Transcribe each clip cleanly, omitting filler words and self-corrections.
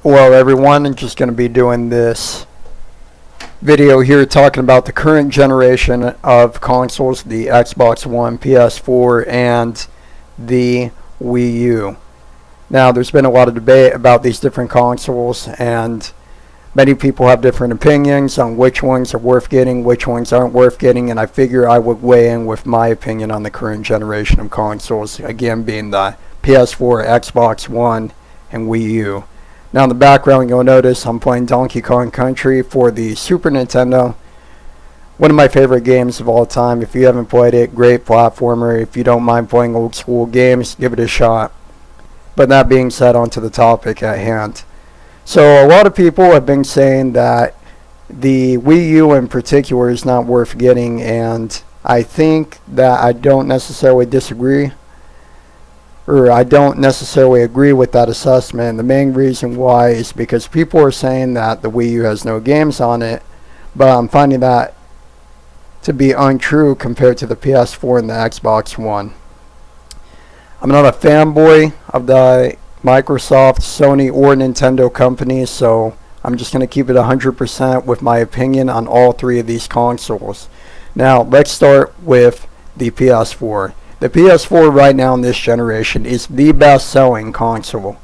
Hello everyone, I'm just going to be doing this video here talking about the current generation of consoles, the Xbox One, PS4, and the Wii U. Now there's been a lot of debate about these different consoles, and many people have different opinions on which ones are worth getting, which ones aren't worth getting, and I figure I would weigh in with my opinion on the current generation of consoles, again being the PS4, Xbox One, and Wii U. Now in the background you'll notice I'm playing Donkey Kong Country for the Super Nintendo. One of my favorite games of all time. If you haven't played it, great platformer. If you don't mind playing old school games, give it a shot. But that being said, on to the topic at hand. So a lot of people have been saying that the Wii U in particular is not worth getting, and I think that I don't necessarily disagree. I don't necessarily agree with that assessment. The main reason why is because people are saying that the Wii U has no games on it, but I'm finding that to be untrue compared to the PS4 and the Xbox One. I'm not a fanboy of the Microsoft, Sony, or Nintendo companies, so I'm just going to keep it 100% with my opinion on all three of these consoles. Now, let's start with the PS4. The PS4 right now in this generation is the best selling console,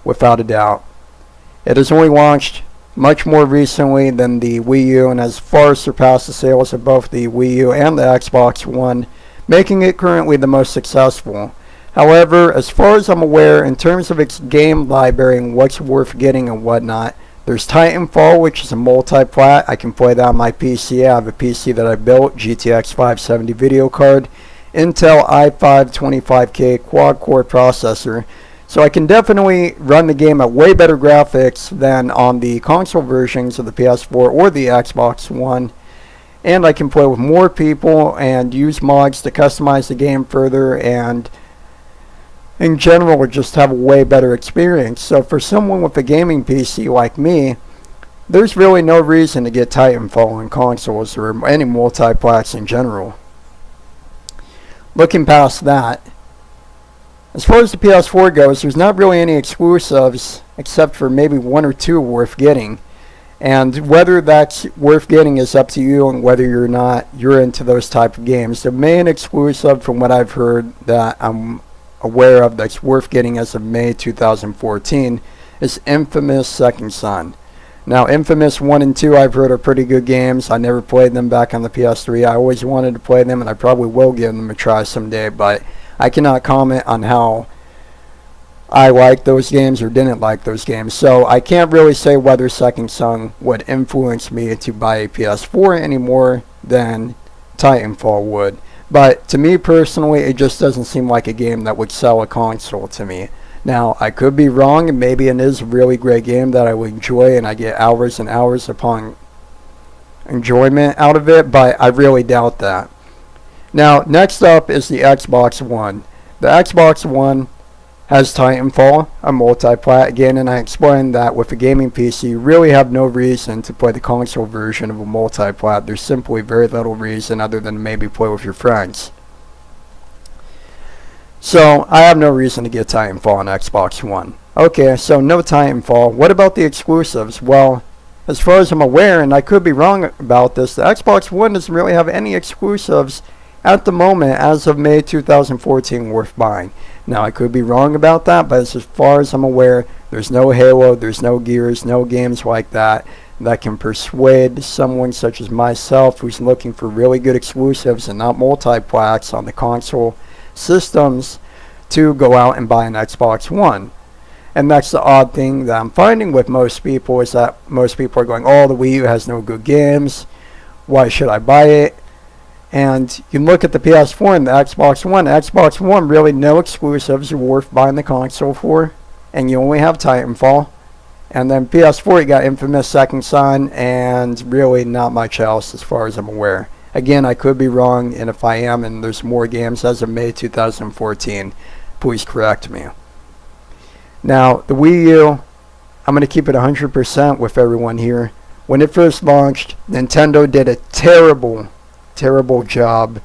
without a doubt. It has only launched much more recently than the Wii U and has far surpassed the sales of both the Wii U and the Xbox One, making it currently the most successful. However, as far as I'm aware, in terms of its game library and what's worth getting and whatnot, there's Titanfall, which is a multi-plat. I can play that on my PC. I have a PC that I built, GTX 570 video card, Intel i5 25K quad-core processor, so I can definitely run the game at way better graphics than on the console versions of the PS4 or the Xbox One, and I can play with more people and use mods to customize the game further, and in general just have a way better experience. So for someone with a gaming PC like me, there's really no reason to get Titanfall on consoles or any multi-plats in general. Looking past that, as far as the PS4 goes, there's not really any exclusives except for maybe one or two worth getting. And whether that's worth getting is up to you and whether you're into those type of games. The main exclusive from what I've heard that I'm aware of that's worth getting as of May 2014 is Infamous Second Son. Now, Infamous 1 and 2 I've heard are pretty good games. I never played them back on the PS3. I always wanted to play them, and I probably will give them a try someday, but I cannot comment on how I liked those games or didn't like those games. So I can't really say whether Second Son would influence me to buy a PS4 any more than Titanfall would. But to me personally, it just doesn't seem like a game that would sell a console to me. Now, I could be wrong, and maybe it is a really great game that I would enjoy and I get hours and hours upon enjoyment out of it, but I really doubt that. Now, next up is the Xbox One. The Xbox One has Titanfall, a multi-plat again, and I explained that with a gaming PC, you really have no reason to play the console version of a multi-plat. There's simply very little reason other than maybe play with your friends. So, I have no reason to get Titanfall on Xbox One. Okay, so no Titanfall. What about the exclusives? Well, as far as I'm aware, and I could be wrong about this, the Xbox One doesn't really have any exclusives at the moment as of May 2014 worth buying. Now, I could be wrong about that, but as far as I'm aware, there's no Halo, there's no Gears, no games like that can persuade someone such as myself who's looking for really good exclusives and not multi-plats on the console systems to go out and buy an Xbox One. And that's the odd thing that I'm finding with most people, is that most people are going, oh, the Wii U has no good games, why should I buy it? And you look at the PS4 and the Xbox One, really no exclusives are worth buying the console for, and you only have Titanfall. And then PS4, you got Infamous Second Son, and really not much else as far as I'm aware. Again, I could be wrong, and if I am and there's more games as of May 2014, please correct me. Now, the Wii U, I'm going to keep it 100% with everyone here. When it first launched, Nintendo did a terrible job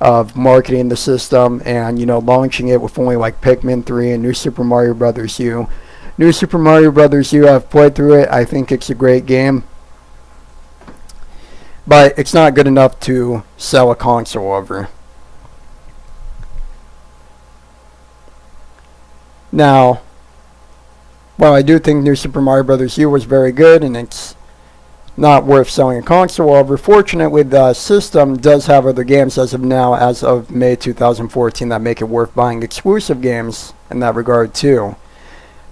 of marketing the system and, launching it with only like Pikmin 3 and New Super Mario Bros. U. New Super Mario Bros. U, I've played through it. I think it's a great game. But it's not good enough to sell a console over. Now, while I do think New Super Mario Bros. U was very good and it's not worth selling a console over, fortunately the system does have other games as of now, as of May 2014, that make it worth buying exclusive games in that regard too.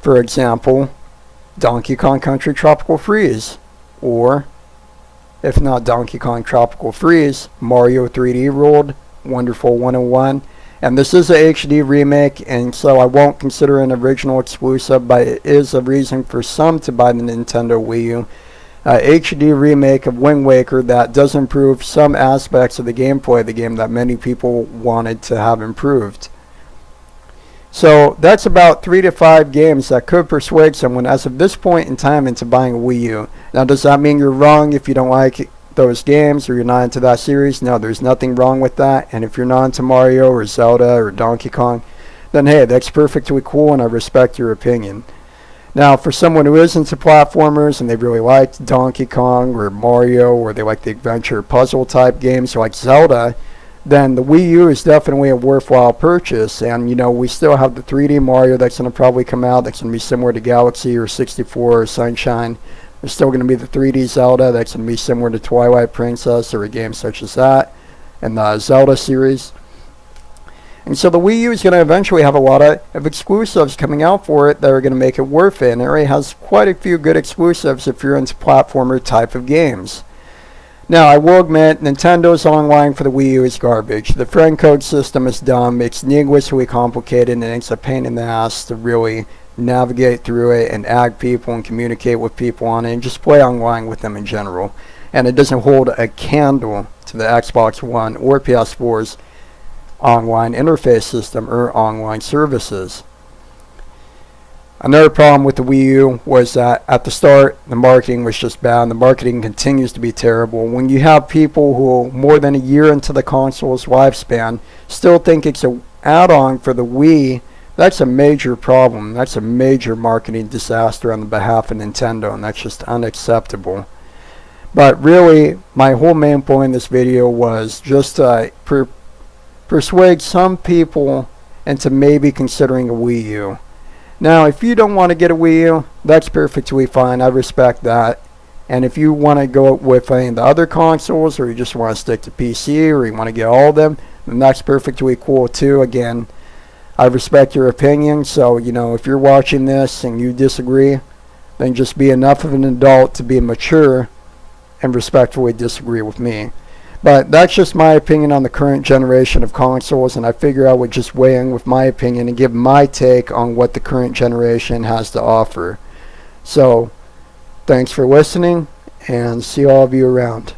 For example, Donkey Kong Country Tropical Freeze, or if not Donkey Kong Tropical Freeze, Mario 3D World, Wonderful 101. And this is a HD remake, and so I won't consider an original exclusive, but it is a reason for some to buy the Nintendo Wii U. HD remake of Wind Waker that does improve some aspects of the gameplay of the game that many people wanted to have improved. So that's about 3 to 5 games that could persuade someone as of this point in time into buying a Wii U. Now, does that mean you're wrong if you don't like those games or you're not into that series? No, there's nothing wrong with that. And if you're not into Mario or Zelda or Donkey Kong, then hey, that's perfectly cool and I respect your opinion. Now, for someone who is into platformers and they really liked Donkey Kong or Mario, or they like the adventure puzzle type games like Zelda, then the Wii U is definitely a worthwhile purchase. And you know, we still have the 3D Mario that's going to probably come out that's going to be similar to Galaxy or 64 or Sunshine. There's still going to be the 3D Zelda that's going to be similar to Twilight Princess or a game such as that and the Zelda series. And so the Wii U is going to eventually have a lot of exclusives coming out for it that are going to make it worth it. And it already has quite a few good exclusives if you're into platformer type of games. Now, I will admit, Nintendo's online for the Wii U is garbage. The friend code system is dumb, it's needlessly complicated, and it's a pain in the ass to really navigate through it and add people and communicate with people on it and just play online with them in general. And it doesn't hold a candle to the Xbox One or PS4's online interface system or online services. Another problem with the Wii U was that at the start the marketing was just bad, and the marketing continues to be terrible. When you have people who more than a year into the console's lifespan still think it's an add-on for the Wii, that's a major problem. That's a major marketing disaster on the behalf of Nintendo, and that's just unacceptable. But really, my whole main point in this video was just to persuade some people into maybe considering a Wii U. Now, if you don't want to get a Wii U, that's perfectly fine. I respect that. And if you want to go with any of the other consoles, or you just want to stick to PC, or you want to get all of them, then that's perfectly cool too. Again, I respect your opinion. So, you know, if you're watching this and you disagree, then just be enough of an adult to be mature and respectfully disagree with me. But that's just my opinion on the current generation of consoles, and I figure I would just weigh in with my opinion and give my take on what the current generation has to offer. So, thanks for listening, and see all of you around.